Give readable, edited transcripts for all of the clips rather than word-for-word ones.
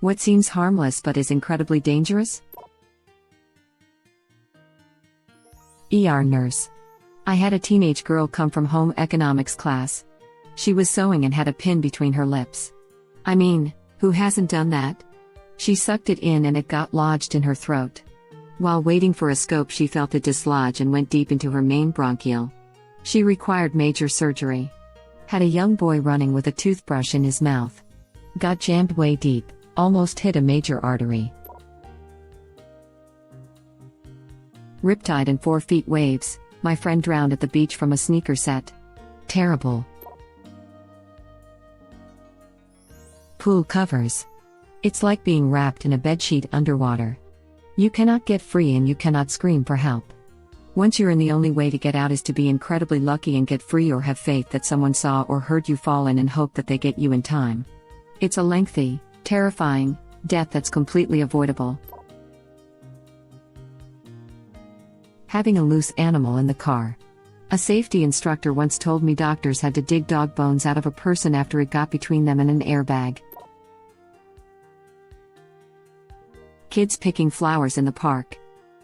What seems harmless but is incredibly dangerous? ER nurse. I had a teenage girl come from home economics class. She was sewing and had a pin between her lips. I mean, who hasn't done that? She sucked it in and it got lodged in her throat. While waiting for a scope, she felt it dislodge and went deep into her main bronchial. She required major surgery. Had a young boy running with a toothbrush in his mouth. Got jammed way deep, almost hit a major artery. Riptide and 4 feet waves. My friend drowned at the beach from a sneaker set. Terrible. Pool covers. It's like being wrapped in a bedsheet underwater. You cannot get free and you cannot scream for help. Once you're in, the only way to get out is to be incredibly lucky and get free, or have faith that someone saw or heard you fall in and hope that they get you in time. It's a lengthy, terrifying death that's completely avoidable. Having a loose animal in the car. A safety instructor once told me doctors had to dig dog bones out of a person after it got between them and an airbag. Kids picking flowers in the park.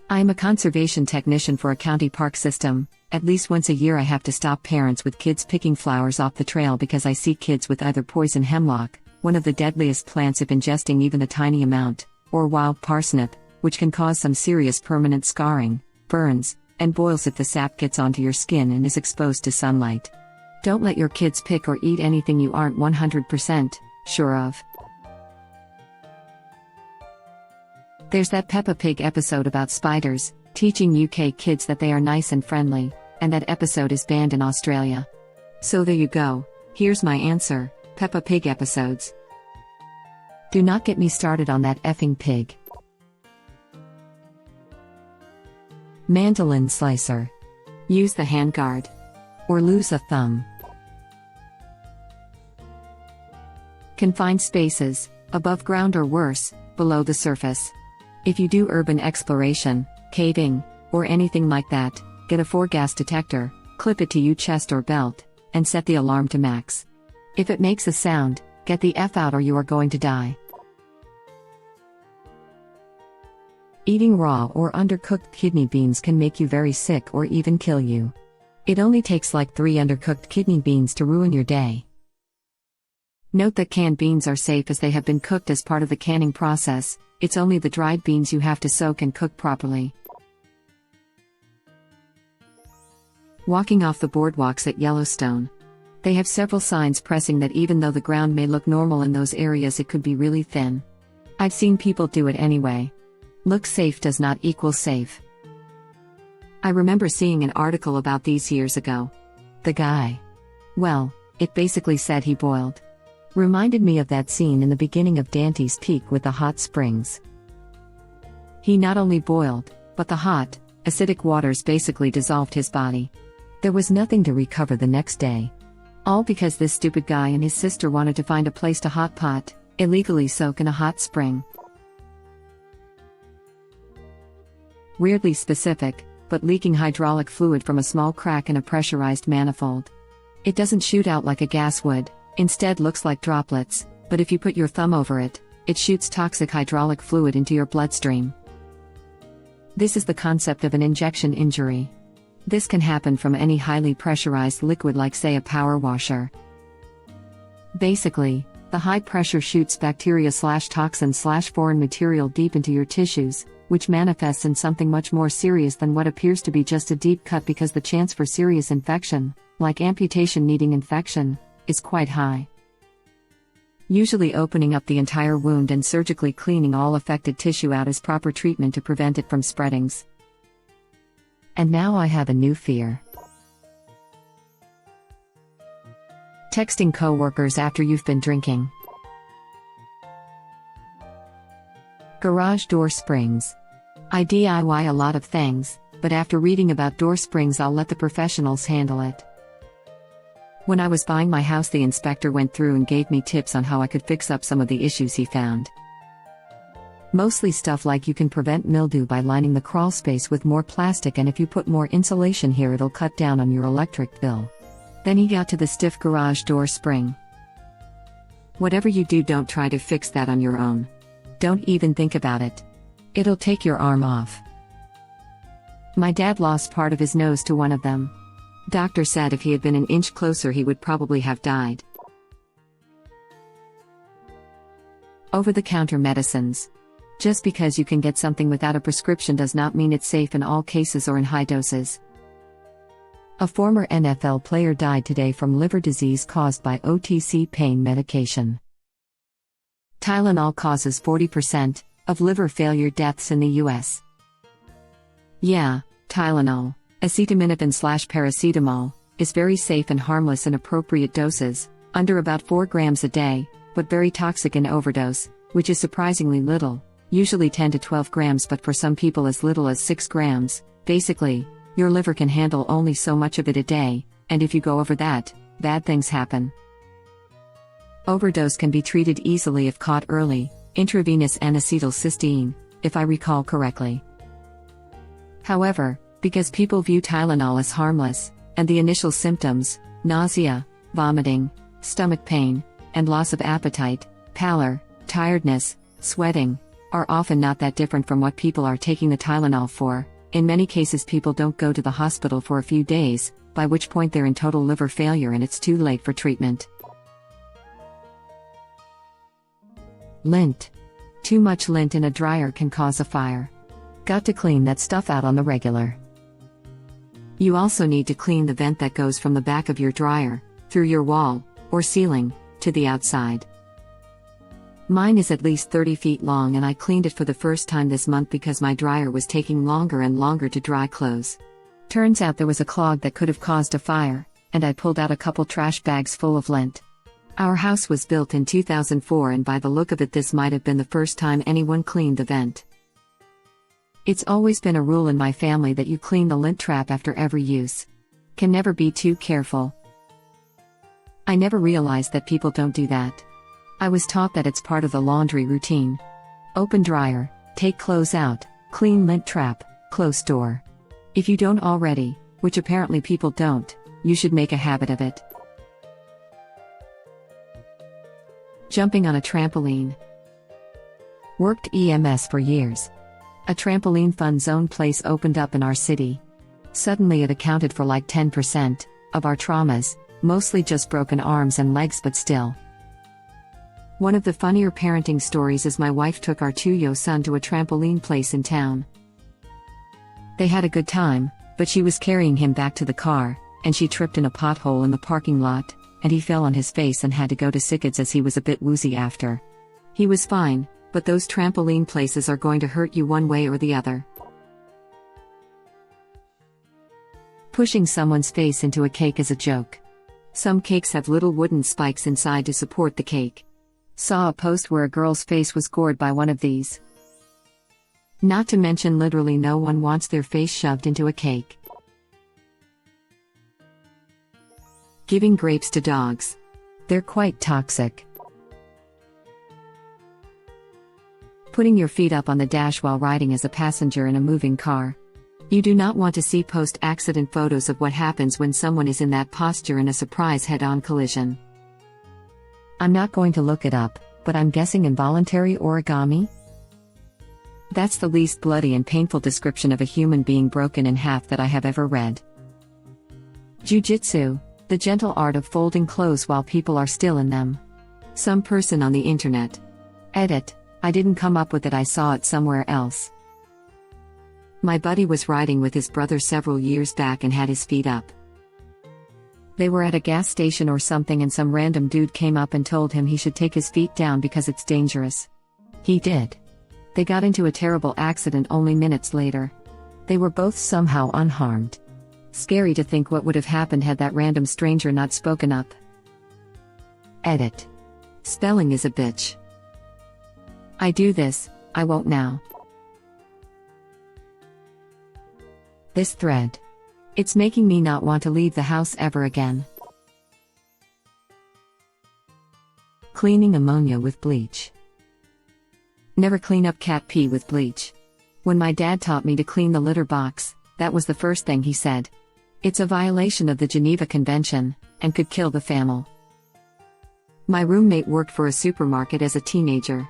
I am a conservation technician for a county park system. At least once a year I have to stop parents with kids picking flowers off the trail because I see kids with either poison hemlock, one of the deadliest plants if ingesting even a tiny amount, or wild parsnip, which can cause some serious permanent scarring, burns, and boils if the sap gets onto your skin and is exposed to sunlight. Don't let your kids pick or eat anything you aren't 100% sure of. There's that Peppa Pig episode about spiders, teaching UK kids that they are nice and friendly, and that episode is banned in Australia. So there you go. Here's my answer: Peppa Pig episodes. Do not get me started on that effing pig. Mandolin slicer. Use the handguard. Or lose a thumb. Confined spaces, above ground or worse, below the surface. If you do urban exploration, caving, or anything like that, get a 4-gas detector, clip it to your chest or belt, and set the alarm to max. If it makes a sound, get the F out or you are going to die. Eating raw or undercooked kidney beans can make you very sick or even kill you. It only takes like 3 undercooked kidney beans to ruin your day. Note that canned beans are safe as they have been cooked as part of the canning process. It's only the dried beans you have to soak and cook properly. Walking off the boardwalks at Yellowstone. They have several signs pressing that even though the ground may look normal in those areas, it could be really thin. I've seen people do it anyway. Look safe does not equal safe. I remember seeing an article about these years ago. The guy. Well, it basically said he boiled. Reminded me of that scene in the beginning of Dante's Peak with the hot springs. He not only boiled, but the hot, acidic waters basically dissolved his body. There was nothing to recover the next day. All because this stupid guy and his sister wanted to find a place to hot pot, illegally soak in a hot spring. Weirdly specific, but leaking hydraulic fluid from a small crack in a pressurized manifold. It doesn't shoot out like a gas would. Instead looks like droplets, but if you put your thumb over it, it shoots toxic hydraulic fluid into your bloodstream. This is the concept of an injection injury. This can happen from any highly pressurized liquid like say a power washer. Basically, the high pressure shoots bacteria/toxin/foreign material deep into your tissues, which manifests in something much more serious than what appears to be just a deep cut, because the chance for serious infection, like amputation needing infection, is quite high. Usually opening up the entire wound and surgically cleaning all affected tissue out is proper treatment to prevent it from spreadings. And now I have a new fear. Texting coworkers after you've been drinking. Garage door springs. I DIY a lot of things, but after reading about door springs I'll let the professionals handle it. When I was buying my house, the inspector went through and gave me tips on how I could fix up some of the issues he found. Mostly stuff like you can prevent mildew by lining the crawl space with more plastic, and if you put more insulation here it'll cut down on your electric bill. Then he got to the stiff garage door spring. Whatever you do, don't try to fix that on your own. Don't even think about it. It'll take your arm off. My dad lost part of his nose to one of them. Doctor said if he had been an inch closer he would probably have died. Over-the-counter medicines. Just because you can get something without a prescription does not mean it's safe in all cases or in high doses. A former NFL player died today from liver disease caused by OTC pain medication. Tylenol causes 40% of liver failure deaths in the US. Yeah, Tylenol, acetaminophen/paracetamol, is very safe and harmless in appropriate doses, under about 4 grams a day, but very toxic in overdose, which is surprisingly little, usually 10 to 12 grams but for some people as little as 6 grams. Basically, your liver can handle only so much of it a day, and if you go over that, bad things happen. Overdose can be treated easily if caught early, intravenous N-acetylcysteine, if I recall correctly. However, because people view Tylenol as harmless, and the initial symptoms, nausea, vomiting, stomach pain, and loss of appetite, pallor, tiredness, sweating, are often not that different from what people are taking the Tylenol for. In many cases people don't go to the hospital for a few days, by which point they're in total liver failure and it's too late for treatment. Lint. Too much lint in a dryer can cause a fire. Got to clean that stuff out on the regular. You also need to clean the vent that goes from the back of your dryer, through your wall, or ceiling, to the outside. Mine is at least 30 feet long and I cleaned it for the first time this month because my dryer was taking longer and longer to dry clothes. Turns out there was a clog that could have caused a fire, and I pulled out a couple trash bags full of lint. Our house was built in 2004 and by the look of it this might have been the first time anyone cleaned the vent. It's always been a rule in my family that you clean the lint trap after every use. Can never be too careful. I never realized that people don't do that. I was taught that it's part of the laundry routine. Open dryer, take clothes out, clean lint trap, close door. If you don't already, which apparently people don't, you should make a habit of it. Jumping on a trampoline. Worked EMS for years. A trampoline fun zone place opened up in our city. Suddenly it accounted for like 10% of our traumas, mostly just broken arms and legs but still. One of the funnier parenting stories is my wife took our 2-year-old son to a trampoline place in town. They had a good time, but she was carrying him back to the car, and she tripped in a pothole in the parking lot, and he fell on his face and had to go to SickKids as he was a bit woozy after. He was fine, but those trampoline places are going to hurt you one way or the other. Pushing someone's face into a cake is a joke. Some cakes have little wooden spikes inside to support the cake. Saw a post where a girl's face was gored by one of these. Not to mention literally no one wants their face shoved into a cake. Giving grapes to dogs. They're quite toxic. Putting your feet up on the dash while riding as a passenger in a moving car. You do not want to see post-accident photos of what happens when someone is in that posture in a surprise head-on collision. I'm not going to look it up, but I'm guessing involuntary origami? That's the least bloody and painful description of a human being broken in half that I have ever read. Jiu-jitsu, the gentle art of folding clothes while people are still in them. Some person on the internet. Edit, I didn't come up with it, I saw it somewhere else. My buddy was riding with his brother several years back and had his feet up. They were at a gas station or something and some random dude came up and told him he should take his feet down because it's dangerous. He did. They got into a terrible accident only minutes later. They were both somehow unharmed. Scary to think what would have happened had that random stranger not spoken up. Edit. Spelling is a bitch. I do this, I won't now. This thread. It's making me not want to leave the house ever again. Cleaning ammonia with bleach. Never clean up cat pee with bleach. When my dad taught me to clean the litter box, that was the first thing he said. It's a violation of the Geneva Convention, and could kill the family. My roommate worked for a supermarket as a teenager.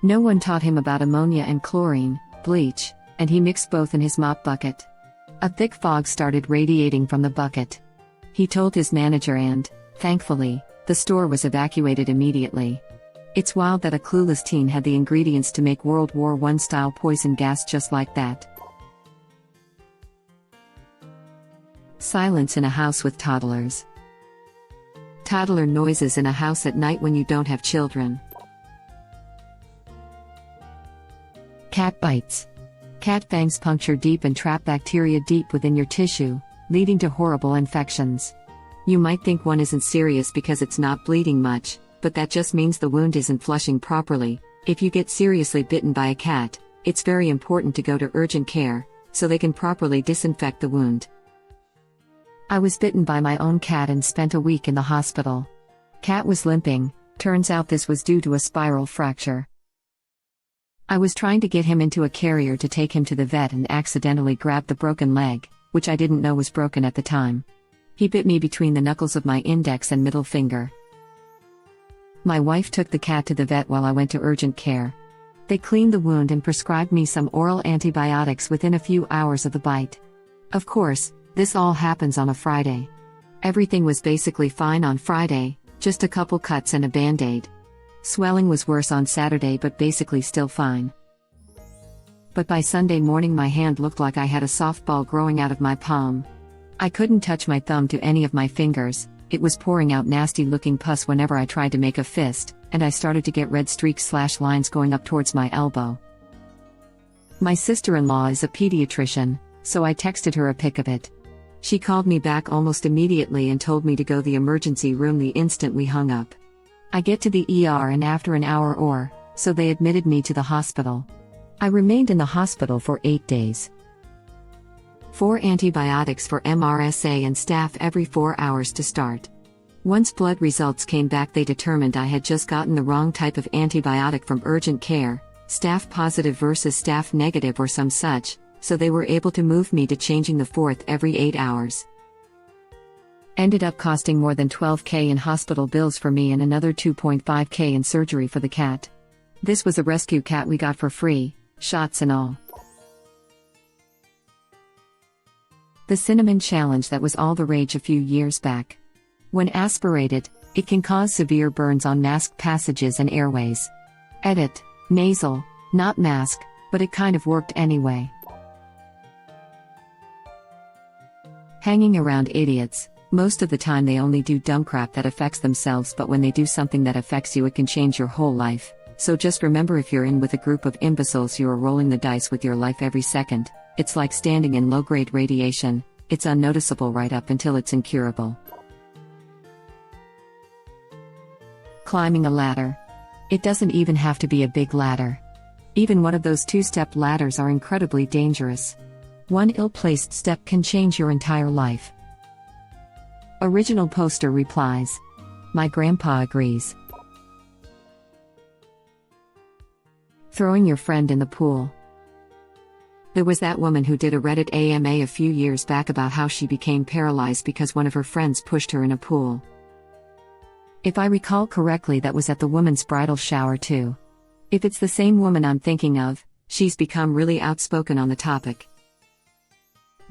No one taught him about ammonia and chlorine, bleach, and he mixed both in his mop bucket. A thick fog started radiating from the bucket. He told his manager and, thankfully, the store was evacuated immediately. It's wild that a clueless teen had the ingredients to make World War I-style poison gas just like that. Silence in a house with toddlers. Toddler noises in a house at night when you don't have children. Cat bites. Cat fangs puncture deep and trap bacteria deep within your tissue, leading to horrible infections. You might think one isn't serious because it's not bleeding much, but that just means the wound isn't flushing properly. If you get seriously bitten by a cat, it's very important to go to urgent care, so they can properly disinfect the wound. I was bitten by my own cat and spent a week in the hospital. Cat was limping, turns out this was due to a spiral fracture. I was trying to get him into a carrier to take him to the vet and accidentally grabbed the broken leg, which I didn't know was broken at the time. He bit me between the knuckles of my index and middle finger. My wife took the cat to the vet while I went to urgent care. They cleaned the wound and prescribed me some oral antibiotics within a few hours of the bite. Of course, this all happens on a Friday. Everything was basically fine on Friday, just a couple cuts and a band-aid. Swelling was worse on Saturday but basically still fine. But by Sunday morning my hand looked like I had a softball growing out of my palm. I couldn't touch my thumb to any of my fingers, it was pouring out nasty-looking pus whenever I tried to make a fist, and I started to get red streaks/lines going up towards my elbow. My sister-in-law is a pediatrician, so I texted her a pic of it. She called me back almost immediately and told me to go to the emergency room the instant we hung up. I get to the ER and after an hour or so they admitted me to the hospital. I remained in the hospital for 8 days. 4 antibiotics for MRSA and staph every 4 hours to start. Once blood results came back they determined I had just gotten the wrong type of antibiotic from urgent care, staph positive versus staph negative or some such, so they were able to move me to changing the 4th every 8 hours. Ended up costing more than $12,000 in hospital bills for me and another $2.5K in surgery for the cat. This was a rescue cat we got for free, shots and all. The cinnamon challenge that was all the rage a few years back. When aspirated, it can cause severe burns on mask passages and airways. Edit, nasal, not mask, but it kind of worked anyway. Hanging around idiots. Most of the time they only do dumb crap that affects themselves, but when they do something that affects you it can change your whole life. So just remember, if you're in with a group of imbeciles you are rolling the dice with your life every second. It's like standing in low-grade radiation, it's unnoticeable right up until it's incurable. Climbing a ladder. It doesn't even have to be a big ladder. Even one of those 2-step ladders are incredibly dangerous. One ill-placed step can change your entire life. Original poster replies. My grandpa agrees. Throwing your friend in the pool. There was that woman who did a Reddit AMA a few years back about how she became paralyzed because one of her friends pushed her in a pool. If I recall correctly, that was at the woman's bridal shower too. If it's the same woman I'm thinking of, she's become really outspoken on the topic.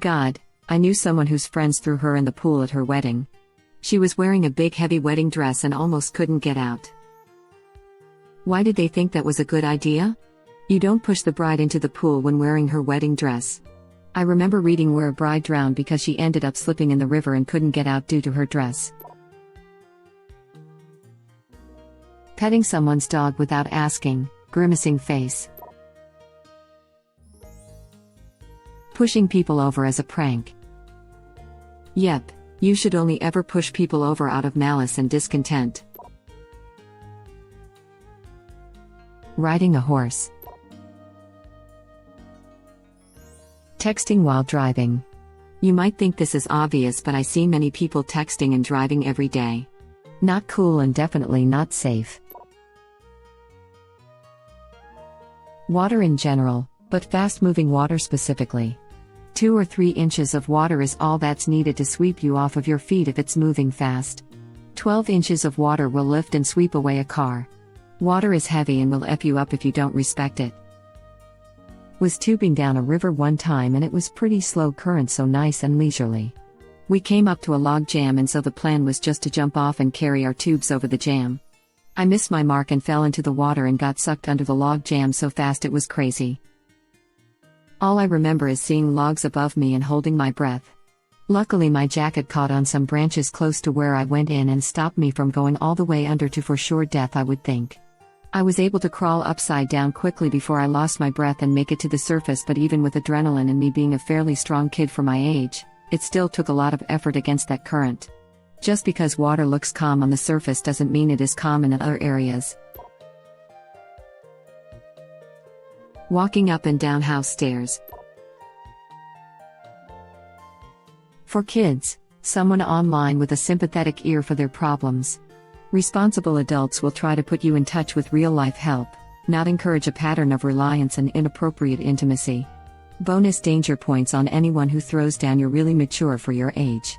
God, I knew someone whose friends threw her in the pool at her wedding. She was wearing a big heavy wedding dress and almost couldn't get out. Why did they think that was a good idea? You don't push the bride into the pool when wearing her wedding dress. I remember reading where a bride drowned because she ended up slipping in the river and couldn't get out due to her dress. Petting someone's dog without asking, grimacing face. Pushing people over as a prank. Yep, you should only ever push people over out of malice and discontent. Riding a horse. Texting while driving. You might think this is obvious, but I see many people texting and driving every day. Not cool and definitely not safe. Water in general, but fast-moving water specifically. 2 or 3 inches of water is all that's needed to sweep you off of your feet if it's moving fast. 12 inches of water will lift and sweep away a car. Water is heavy and will F you up if you don't respect it. Was tubing down a river one time and it was pretty slow current, so nice and leisurely. We came up to a log jam and so the plan was just to jump off and carry our tubes over the jam. I missed my mark and fell into the water and got sucked under the log jam so fast it was crazy. All I remember is seeing logs above me and holding my breath. Luckily my jacket caught on some branches close to where I went in and stopped me from going all the way under to for sure death, I would think. I was able to crawl upside down quickly before I lost my breath and make it to the surface, but even with adrenaline and me being a fairly strong kid for my age, it still took a lot of effort against that current. Just because water looks calm on the surface doesn't mean it is calm in other areas. Walking up and down house stairs. For kids, someone online with a sympathetic ear for their problems. Responsible adults will try to put you in touch with real-life help, not encourage a pattern of reliance and inappropriate intimacy. Bonus danger points on anyone who throws down you're really mature for your age.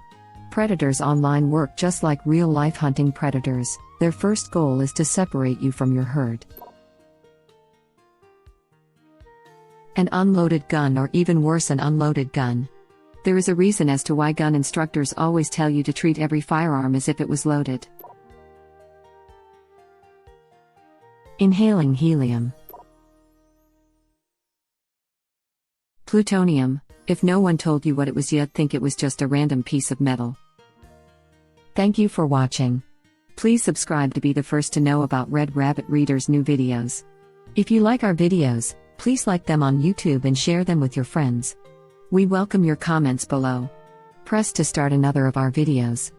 Predators online work just like real-life hunting predators. Their first goal is to separate you from your herd. An unloaded gun, or even worse, an unloaded gun. There is a reason as to why gun instructors always tell you to treat every firearm as if it was loaded. Inhaling helium. Plutonium. If no one told you what it was, you'd think it was just a random piece of metal. Thank you for watching. Please subscribe to be the first to know about Red Rabbit Reader's new videos. If you like our videos, please like them on YouTube and share them with your friends. We welcome your comments below. Press to start another of our videos.